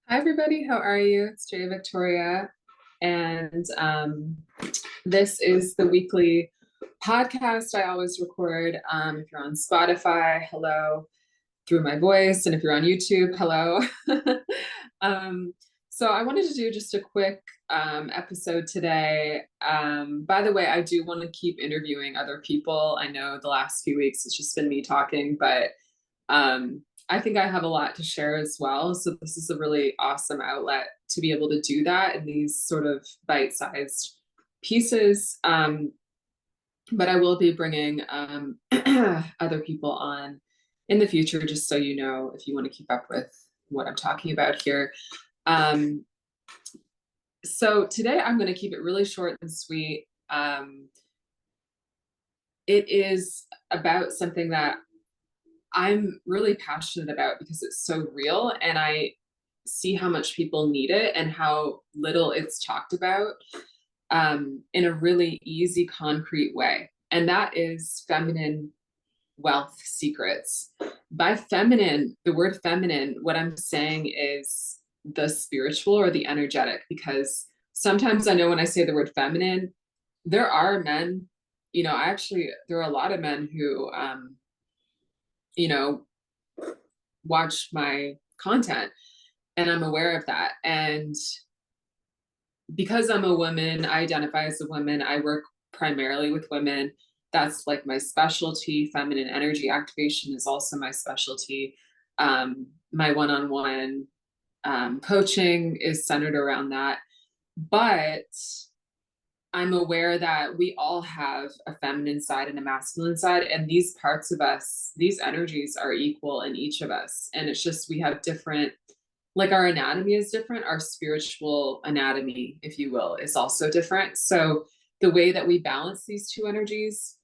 Hi, everybody. How are you? It's Jay Victoria. And this is the weekly podcast I always record. If you're on Spotify, hello, through my voice. And if you're on YouTube, hello. So I wanted to do just a quick episode today. By the way, I do want to keep interviewing other people. I know the last few weeks it's just been me talking, but I think I have a lot to share as well. So this is a really awesome outlet to be able to do that in these sort of bite-sized pieces. But I will be bringing other people on in the future, just so you know, if you want to keep up with what I'm talking about here. So today I'm going to keep it really short and sweet. It is about something that I'm really passionate about because it's so real, and I see how much people need it and how little it's talked about in a really easy, concrete way. And that is feminine wealth secrets. By feminine, the word feminine, what I'm saying is the spiritual or the energetic, because sometimes I know when I say the word feminine, there are men, there are a lot of men who, watch my content, and I'm aware of that. And because I'm a woman, I identify as a woman, I work primarily with women. That's like my specialty. Feminine energy activation is also my specialty. My one-on-one coaching is centered around that. But I'm aware that we all have a feminine side and a masculine side, and these parts of us, these energies are equal in each of us. And it's just, we have different, like our anatomy is different. Our spiritual anatomy, if you will, is also different. So the way that we balance these two energies,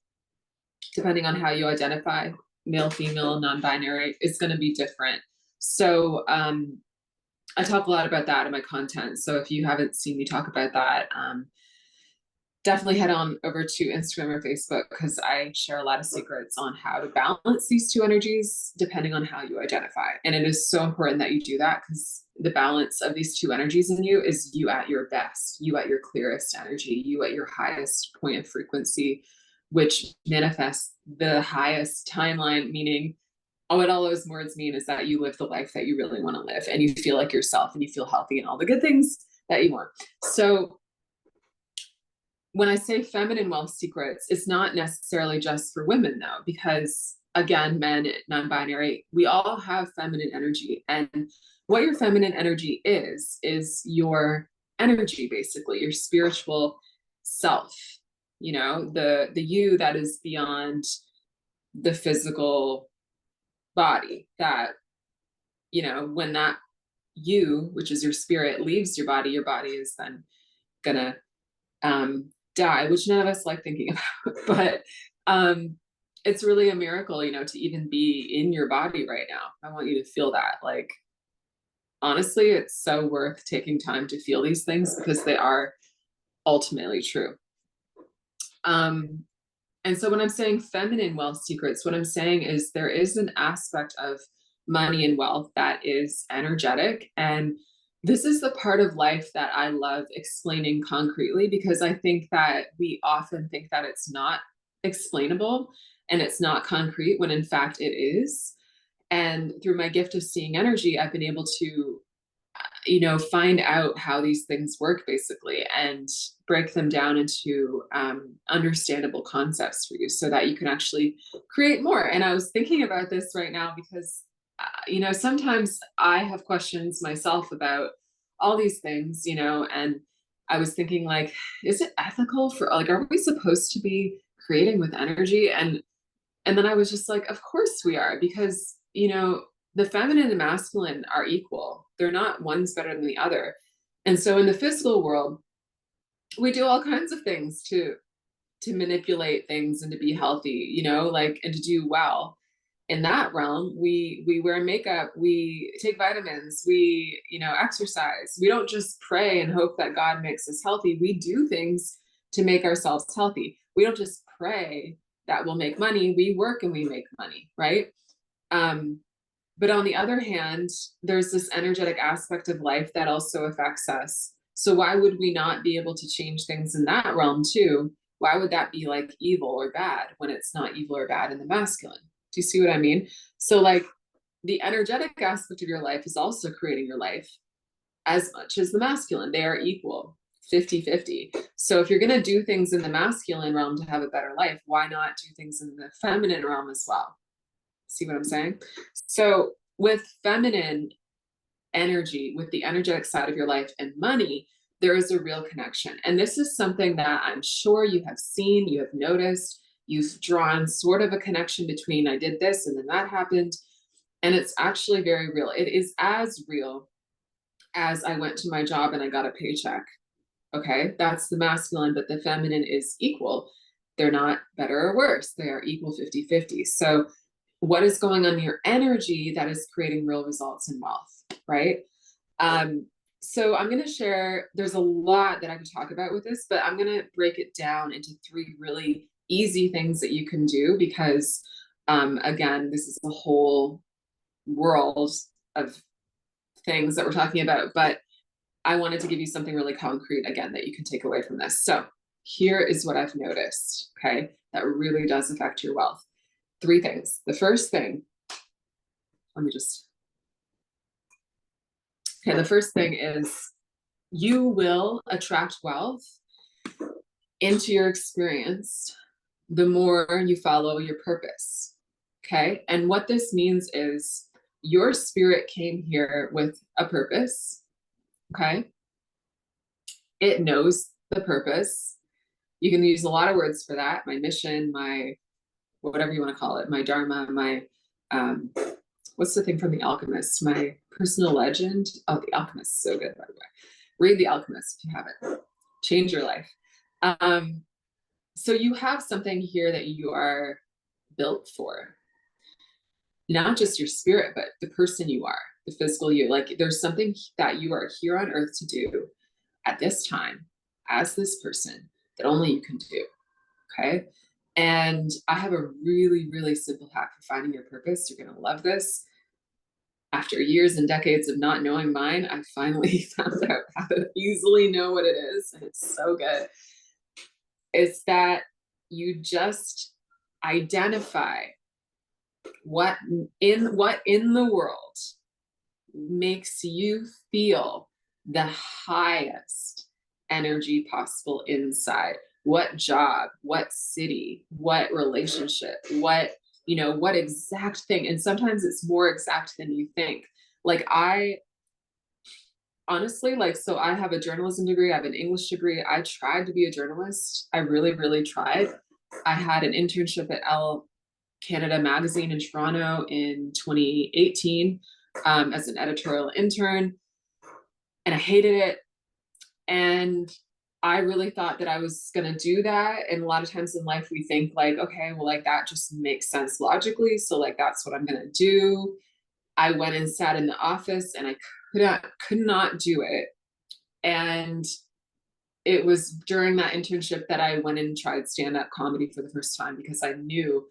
depending on how you identify, male, female, non-binary, is going to be different. So I talk a lot about that in my content. So if you haven't seen me talk about that, definitely head on over to Instagram or Facebook, because I share a lot of secrets on how to balance these two energies depending on how you identify. And it is so important that you do that, because the balance of these two energies in you is you at your best, you at your clearest energy, you at your highest point of frequency, which manifests the highest timeline, meaning what all those words mean is that you live the life that you really want to live, and you feel like yourself, and you feel healthy and all the good things that you want. So when I say feminine wealth secrets, it's not necessarily just for women, though, because again, men, non-binary, we all have feminine energy. And what your feminine energy is your energy, basically, your spiritual self, the you that is beyond the physical body, that, when that you, which is your spirit, leaves your body is then gonna die, which none of us like thinking about. But it's really a miracle, to even be in your body right now. I want you to feel that. Like, honestly, it's so worth taking time to feel these things, because they are ultimately true. And so when I'm saying feminine wealth secrets, what I'm saying is there is an aspect of money and wealth that is energetic. And this is the part of life that I love explaining concretely, because I think that we often think that it's not explainable and it's not concrete, when in fact it is. And through my gift of seeing energy, I've been able to find out how these things work, basically, and break them down into understandable concepts for you, so that you can actually create more. And I was thinking about this right now because, sometimes I have questions myself about all these things, and I was thinking, like, is it ethical for, like, are we supposed to be creating with energy? And then I was just like, of course we are, because, the feminine and masculine are equal. They're not one's better than the other. And so in the physical world, we do all kinds of things to manipulate things and to be healthy, and to do well. In that realm, we wear makeup, we take vitamins, we, exercise. We don't just pray and hope that God makes us healthy. We do things to make ourselves healthy. We don't just pray that we'll make money. We work and we make money, right? But on the other hand, there's this energetic aspect of life that also affects us. So why would we not be able to change things in that realm too? Why would that be like evil or bad when it's not evil or bad in the masculine? Do you see what I mean? So like the energetic aspect of your life is also creating your life as much as the masculine. They are equal, 50-50. So if you're going to do things in the masculine realm to have a better life, why not do things in the feminine realm as well? See what I'm saying? So with feminine energy, with the energetic side of your life and money, there is a real connection. And this is something that I'm sure you have seen, you have noticed, you've drawn sort of a connection between I did this and then that happened. And it's actually very real. It is as real as I went to my job and I got a paycheck. Okay, that's the masculine, but the feminine is equal. They're not better or worse. They are equal 50-50. So what is going on in your energy that is creating real results in wealth, right? So I'm going to share, there's a lot that I could talk about with this, but I'm going to break it down into 3 really easy things that you can do because, again, this is a whole world of things that we're talking about, but I wanted to give you something really concrete again that you can take away from this. So here is what I've noticed, okay, that really does affect your wealth. 3 things. The first thing, the first thing is you will attract wealth into your experience the more you follow your purpose, okay? And what this means is your spirit came here with a purpose, okay? It knows the purpose. You can use a lot of words for that. My mission, my whatever you want to call it, my dharma, my what's the thing from The Alchemist? My personal legend. Oh, The Alchemist is so good, by the way. Read The Alchemist if you haven't. Change your life. So you have something here that you are built for. Not just your spirit, but the person you are, the physical you. Like there's something that you are here on earth to do at this time as this person that only you can do, okay? And I have a really, really simple hack for finding your purpose. You're gonna love this. After years and decades of not knowing mine, I finally found out how to easily know what it is, and it's so good. It's that you just identify what in the world makes you feel the highest energy possible inside. What job, what city, what relationship, what, what exact thing. And sometimes it's more exact than you think. Like I honestly, like, so I have a journalism degree, I have an English degree. I tried to be a journalist. I really, really tried. I had an internship at Elle Canada magazine in Toronto in 2018 as an editorial intern, and I hated it. And I really thought that I was going to do that. And a lot of times in life, we think like, okay, well, like that just makes sense logically. So like, that's what I'm going to do. I went and sat in the office and I could not do it. And it was during that internship that I went and tried stand-up comedy for the first time because I knew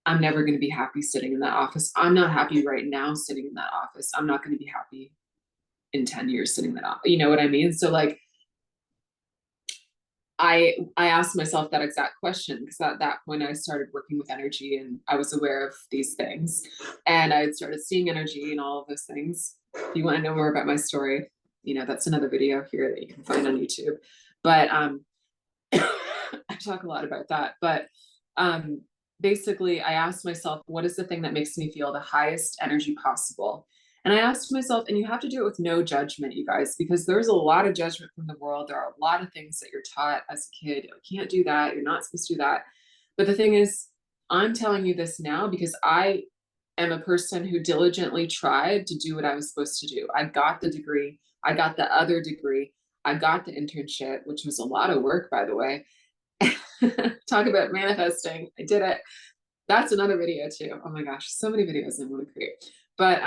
I'm never going to be happy sitting in that office. I'm not happy right now sitting in that office. I'm not going to be happy in 10 years sitting in that office. You know what I mean? So like, I asked myself that exact question because at that point I started working with energy and I was aware of these things and I had started seeing energy and all of those things. If you want to know more about my story, that's another video here that you can find on YouTube. But I talk a lot about that. But basically I asked myself, what is the thing that makes me feel the highest energy possible? And I asked myself, and you have to do it with no judgment, you guys, because there's a lot of judgment from the world. There are a lot of things that you're taught as a kid. You can't do that. You're not supposed to do that. But the thing is, I'm telling you this now because I am a person who diligently tried to do what I was supposed to do. I got the degree. I got the other degree. I got the internship, which was a lot of work, by the way. Talk about manifesting. I did it. That's another video too. Oh my gosh, so many videos I want to create. But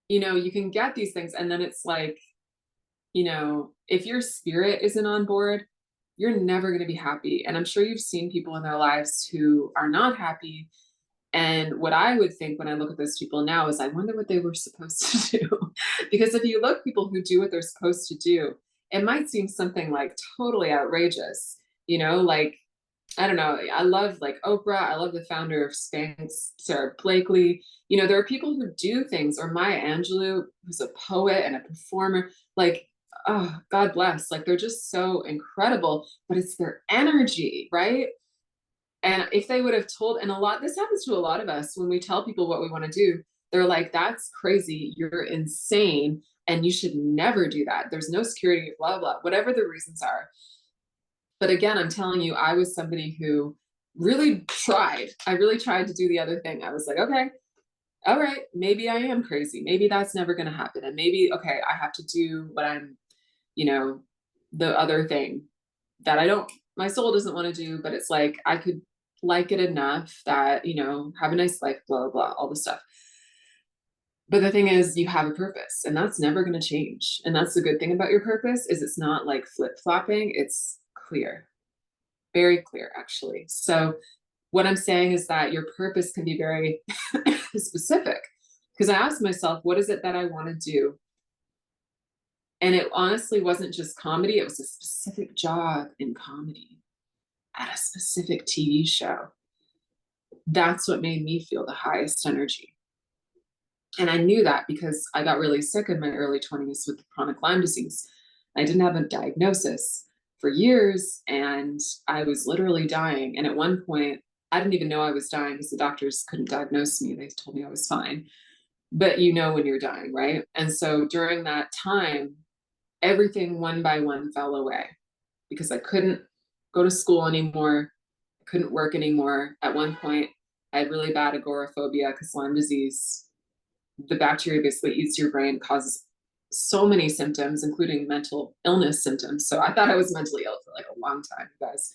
you can get these things and then it's like, if your spirit isn't on board, you're never going to be happy. And I'm sure you've seen people in their lives who are not happy And what I would think when I look at those people now is, I wonder what they were supposed to do. Because if you look people who do what they're supposed to do, it might seem something like totally outrageous, you know, like, I don't know. I love like Oprah. I love the founder of Spanx, Sarah Blakely. You know, there are people who do things, or Maya Angelou, who's a poet and a performer. Like, oh, God bless. Like, they're just so incredible, but it's their energy, right? And if they would have told, and a lot, this happens to a lot of us when we tell people what we want to do, they're like, that's crazy. You're insane. And you should never do that. There's no security, blah, blah, whatever the reasons are. But again, I'm telling you, I was somebody who really tried. I really tried to do the other thing. I was like, okay, all right, maybe I am crazy. Maybe that's never going to happen. And maybe, okay, I have to do what I'm, you know, the other thing that I don't, my soul doesn't want to do, but it's like, I could like it enough that, you know, have a nice life, blah, blah, blah, all the stuff. But the thing is, you have a purpose, and that's never going to change. And that's the good thing about your purpose, is it's not like flip-flopping, it's clear, very clear, actually. So what I'm saying is that your purpose can be very specific, because I asked myself, what is it that I want to do? And it honestly wasn't just comedy, it was a specific job in comedy at a specific TV show. That's what made me feel the highest energy. And I knew that because I got really sick in my early 20s with chronic Lyme disease. I didn't have a diagnosis for years, and I was literally dying. And at one point, I didn't even know I was dying because the doctors couldn't diagnose me. They told me I was fine. But you know when you're dying, right? And so during that time, everything one by one fell away because I couldn't go to school anymore. I couldn't work anymore. At one point, I had really bad agoraphobia because Lyme disease, the bacteria basically eats your brain, causes so many symptoms, including mental illness symptoms. So I thought I was mentally ill for like a long time, you guys.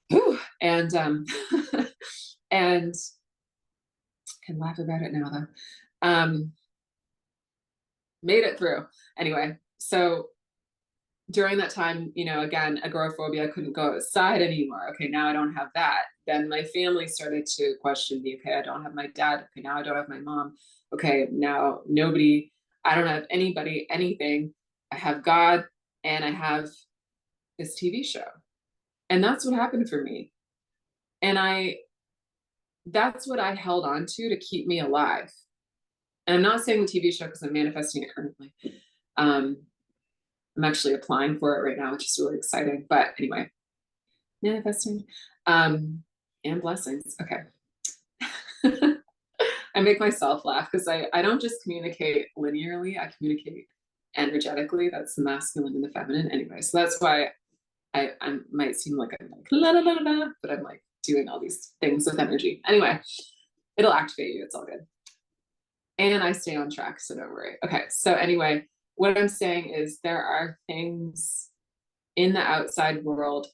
Whew. And and can laugh about it now though. Made it through. Anyway, so during that time, you know, again, agoraphobia, I couldn't go outside anymore. Okay, now I don't have that. Then my family started to question me. Okay, I don't have my dad. Okay, now I don't have my mom. Okay, now nobody, I don't have anybody, anything. I have God, and I have this TV show. And that's what happened for me. And that's what I held on to keep me alive. And I'm not saying the TV show because I'm manifesting it currently. I'm actually applying for it right now, which is really exciting. But anyway, manifesting and blessings. Okay. I make myself laugh because I don't just communicate linearly, I communicate energetically. That's the masculine and the feminine. Anyway, so that's why I might seem like I'm like la la la la, but I'm like doing all these things with energy. Anyway, it'll activate you. It's all good. And I stay on track, so don't worry. Okay, so anyway, what I'm saying is there are things in the outside world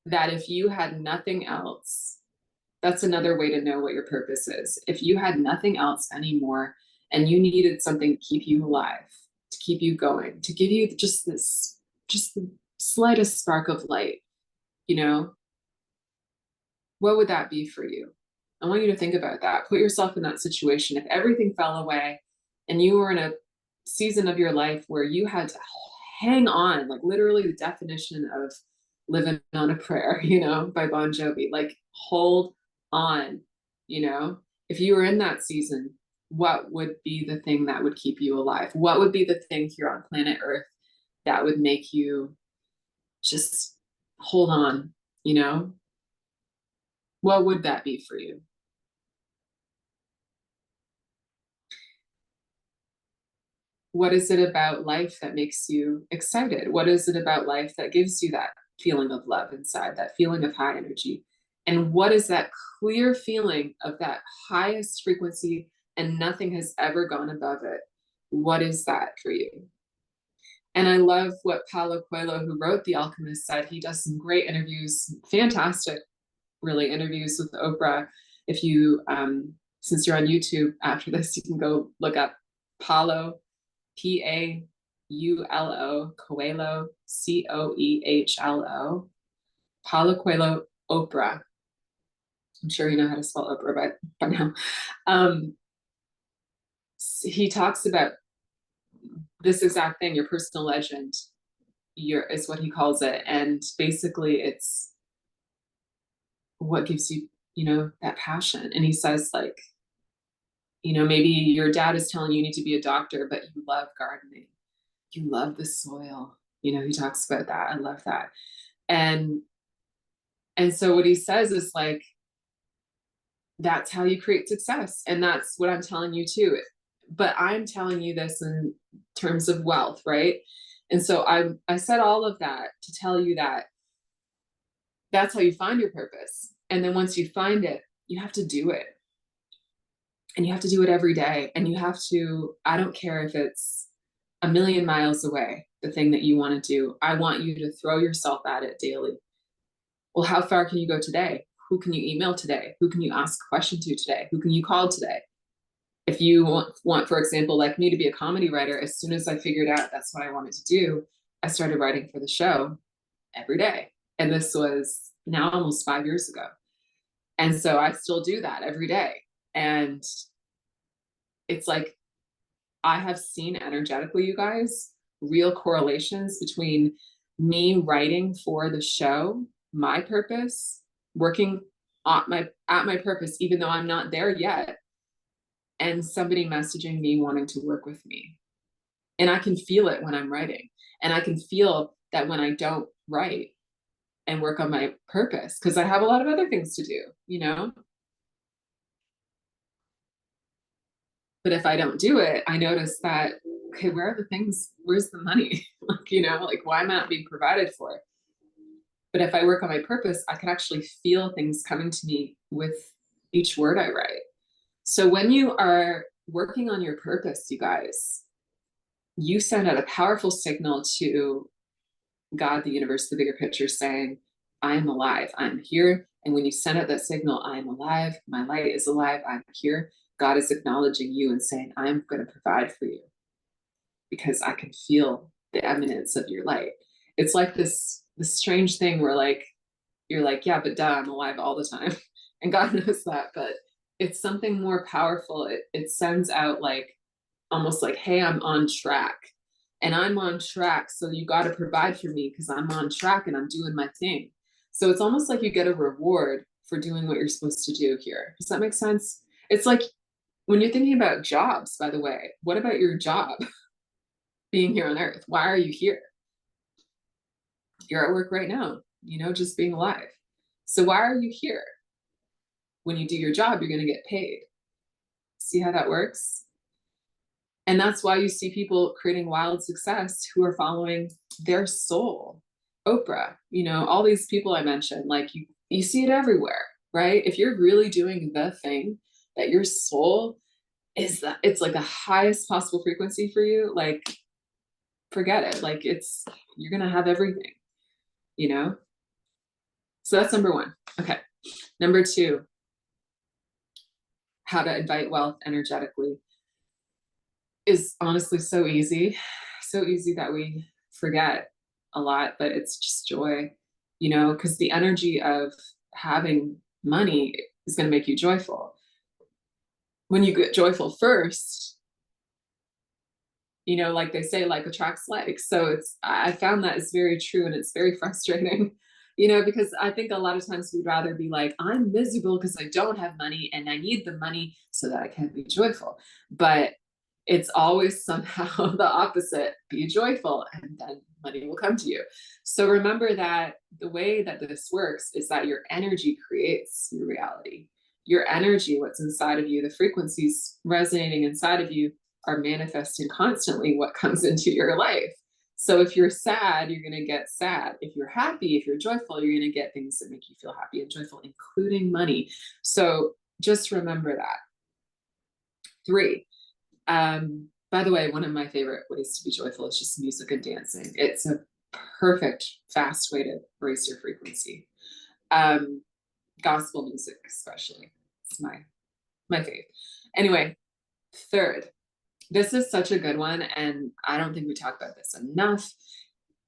that if you had nothing else, that's another way to know what your purpose is. If you had nothing else anymore and you needed something to keep you alive, to keep you going, to give you just the slightest spark of light, you know, what would that be for you? I want you to think about that. Put yourself in that situation. If everything fell away and you were in a season of your life where you had to hang on, like literally the definition of living on a prayer, you know, by Bon Jovi, like hold on, you know, if you were in that season, what would be the thing that would keep you alive? What would be the thing here on planet Earth that would make you just hold on, you know? What would that be for you? What is it about life that makes you excited? What is it about life that gives you that feeling of love inside, that feeling of high energy? And what is that clear feeling of that highest frequency and nothing has ever gone above it? What is that for you? And I love what Paulo Coelho, who wrote The Alchemist, said. He does some great interviews, fantastic, really, interviews with Oprah. If you, since you're on YouTube after this, you can go look up Paulo, Paulo, Coelho, Coehlo, Paulo Coelho, Oprah. I'm sure you know how to spell Oprah by now. Um, he talks about this exact thing, your personal legend, is what he calls it. And basically it's what gives you, that passion. And he says, like, maybe your dad is telling you need to be a doctor, but you love gardening. You love the soil. He talks about that. I love that. And so what he says is like, that's how you create success. And that's what I'm telling you too. But I'm telling you this in terms of wealth, right? And so I said all of that to tell you that that's how you find your purpose. And then once you find it, you have to do it. And you have to do it every day. And you have to, I don't care if it's a million miles away, the thing that you want to do. I want you to throw yourself at it daily. Well, how far can you go today? Who can you email today? Who can you ask a question to today? Who can you call today? If you want, for example, like me, to be a comedy writer, as soon as I figured out that's what I wanted to do, I started writing for the show every day. And this was now almost 5 years ago. And so I still do that every day. And it's like, I have seen energetically, you guys, real correlations between me writing for the show, my purpose, working at my purpose, even though I'm not there yet, and somebody messaging me wanting to work with me. And I can feel it when I'm writing. And I can feel that when I don't write and work on my purpose, because I have a lot of other things to do, But if I don't do it, I notice that, okay, where are the things? Where's the money? Like, why am I not being provided for? But if I work on my purpose, I can actually feel things coming to me with each word I write. So when you are working on your purpose, you guys, you send out a powerful signal to God, the universe, the bigger picture, saying, I am alive, I'm here. And when you send out that signal, I am alive, my light is alive, I'm here, God is acknowledging you and saying, I'm going to provide for you because I can feel the eminence of your light. It's like this strange thing where, like, you're like, yeah, but duh, I'm alive all the time. And God knows that, but it's something more powerful. It sends out like, almost like, hey, I'm on track. And I'm on track, so you got to provide for me because I'm on track and I'm doing my thing. So it's almost like you get a reward for doing what you're supposed to do here. Does that make sense? It's like when you're thinking about jobs, by the way, what about your job being here on earth? Why are you here? You're at work right now, just being alive. So why are you here? When you do your job, you're going to get paid. See how that works? And that's why you see people creating wild success who are following their soul. Oprah, all these people I mentioned, like you see it everywhere, right? If you're really doing the thing that your soul is, that it's like the highest possible frequency for you, like, forget it. Like, you're going to have everything, So that's number one. Okay. Number two, how to invite wealth energetically is honestly so easy that we forget a lot, but it's just joy, because the energy of having money is going to make you joyful. When you get joyful first, like they say, like attracts like. So I found that is very true, and it's very frustrating, because I think a lot of times we'd rather be like, I'm miserable because I don't have money and I need the money so that I can be joyful. But it's always somehow the opposite. Be joyful and then money will come to you. So remember that the way that this works is that your energy creates your reality. Your energy, what's inside of you, the frequencies resonating inside of you, are manifesting constantly what comes into your life. So if you're sad, you're going to get sad. If you're happy, if you're joyful, you're going to get things that make you feel happy and joyful, including money. So just remember that. 3, by the way, one of my favorite ways to be joyful is just music and dancing. It's a perfect, fast way to raise your frequency. Gospel music, especially. It's my fave. Anyway, 3rd, this is such a good one, and I don't think we talk about this enough.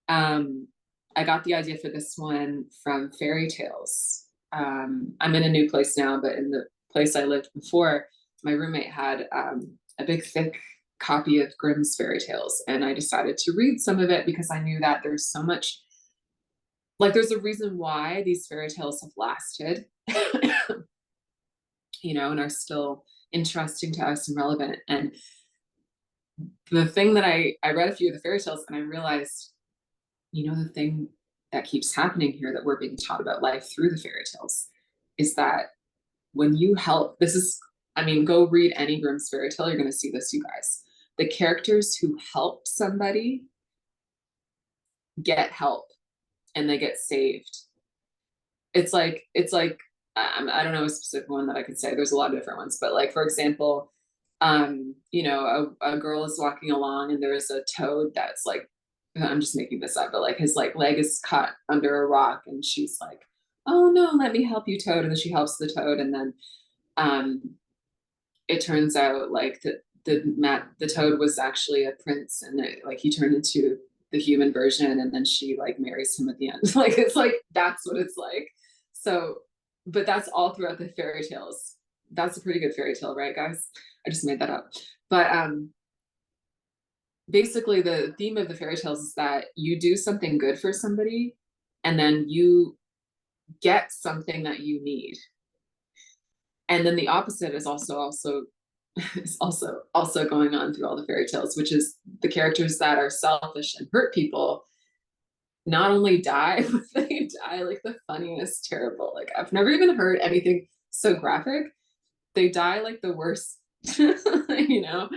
I got the idea for this one from fairy tales. I'm in a new place now, but in the place I lived before, my roommate had a big thick copy of Grimm's fairy tales, and I decided to read some of it because I knew that there's so much, like, there's a reason why these fairy tales have lasted, you know, and are still interesting to us and relevant. And the thing that I read a few of the fairy tales and I realized, you know, the thing that keeps happening here that we're being taught about life through the fairy tales is that when you help, this is, I mean, go read any Grimm's fairy tale, you're going to see this, you guys. The characters who help somebody get help and they get saved. It's like I don't know a specific one that I could say. There's a lot of different ones, but like, for example, you know, a girl is walking along and there's a toad that's like, I'm just making this up, but like his like leg is caught under a rock and she's like, oh no, let me help you, toad. And then she helps the toad. And then um it turns out like the toad was actually a prince, and it, like he turned into the human version, and then she like marries him at the end. Like it's like that's what it's like. So, but that's all throughout the fairy tales. That's a pretty good fairy tale, right, guys? I just made that up. But basically the theme of the fairy tales is that you do something good for somebody and then you get something that you need. And then the opposite is also is also going on through all the fairy tales, which is the characters that are selfish and hurt people not only die, but they die like the funniest, terrible. Like I've never even heard anything so graphic. They die like the worst, you know?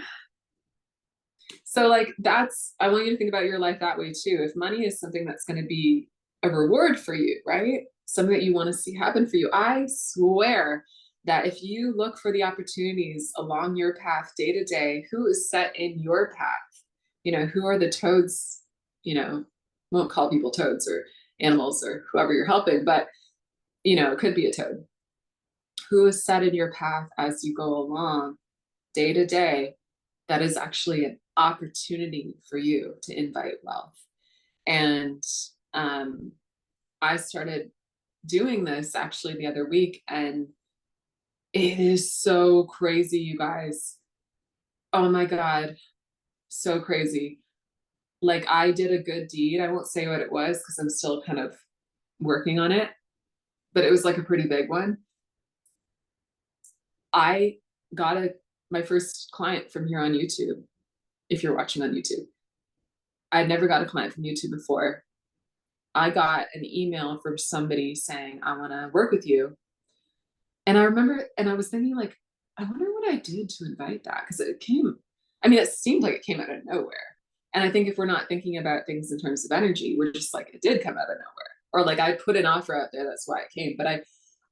So like that's, I want you to think about your life that way too. If money is something that's going to be a reward for you, right? Something that you want to see happen for you, I swear that if you look for the opportunities along your path day to day, who is set in your path? You know, who are the toads, you know, won't call people toads or animals or whoever you're helping, but you know, it could be a toad. Who is set in your path as you go along day to day, that is actually an opportunity for you to invite wealth. And I started doing this actually the other week, and it is so crazy, you guys. Oh my God, so crazy. Like I did a good deed. I won't say what it was because I'm still kind of working on it, but it was like a pretty big one. I got my first client from here on YouTube. If you're watching on YouTube, I'd never got a client from YouTube before. I got an email from somebody saying, I want to work with you. And I remember, and I was thinking like, I wonder what I did to invite that. Cause it came, I mean, it seemed like it came out of nowhere. And I think if we're not thinking about things in terms of energy, we're just like, it did come out of nowhere. Or like I put an offer out there, that's why it came. But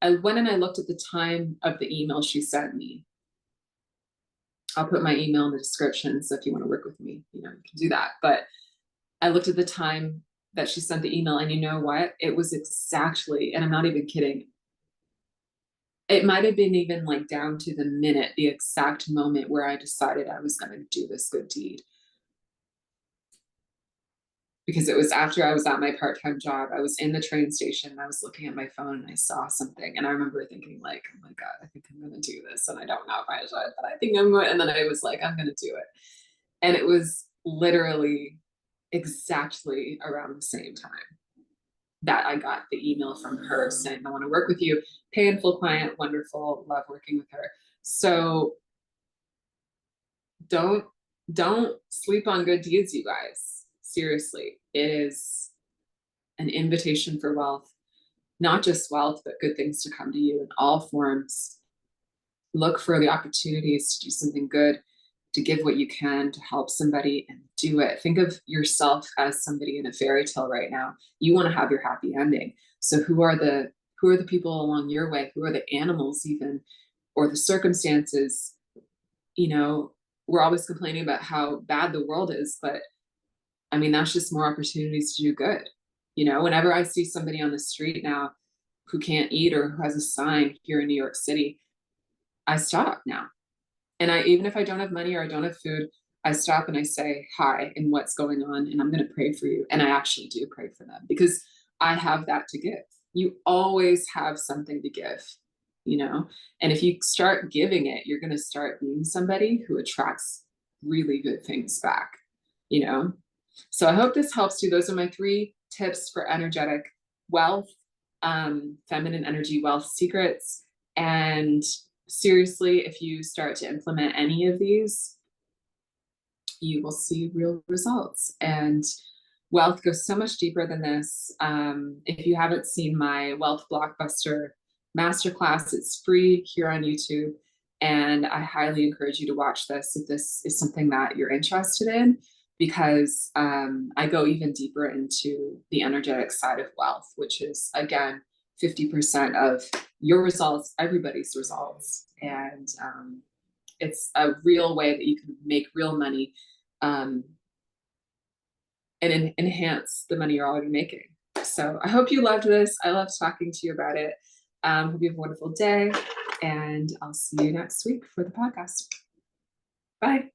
I went and I looked at the time of the email she sent me. I'll put my email in the description. So if you want to work with me, you know, you can do that. But I looked at the time that she sent the email, and you know what? It was exactly, and I'm not even kidding, it might have been even like down to the minute, the exact moment where I decided I was going to do this good deed. Because it was after I was at my part-time job. I was in the train station, I was looking at my phone and I saw something, and I remember thinking like, oh my God, I think I'm going to do this. And I don't know if I should, but I think I'm going. And then I was like, I'm going to do it. And it was literally exactly around the same time that I got the email from her saying, I want to work with you, pay in full client, wonderful, love working with her. So don't sleep on good deeds, you guys. Seriously, it is an invitation for wealth, not just wealth, but good things to come to you in all forms. Look for the opportunities to do something good, to give what you can, to help somebody, and do it. Think of yourself as somebody in a fairy tale right now. You want to have your happy ending. So who are the people along your way? Who are the animals even, or the circumstances? You know, we're always complaining about how bad the world is, but I mean, that's just more opportunities to do good. You know, whenever I see somebody on the street now who can't eat or who has a sign here in New York City, I stop now. And even if I don't have money or I don't have food, I stop and I say hi and what's going on, and I'm going to pray for you. And I actually do pray for them because I have that to give. you always have something to give, you know? And if you start giving it, you're going to start being somebody who attracts really good things back, you know? So I hope this helps you. Those are my 3 tips for energetic wealth, feminine energy wealth secrets. And seriously, if you start to implement any of these, you will see real results. And wealth goes so much deeper than this. If you haven't seen my Wealth Blockbuster Masterclass, it's free here on YouTube. And I highly encourage you to watch this if this is something that you're interested in, because I go even deeper into the energetic side of wealth, which is, again, 50% of your results, everybody's results. And it's a real way that you can make real money, and enhance the money you're already making. So I hope you loved this. I loved talking to you about it. Hope you have a wonderful day, and I'll see you next week for the podcast. Bye.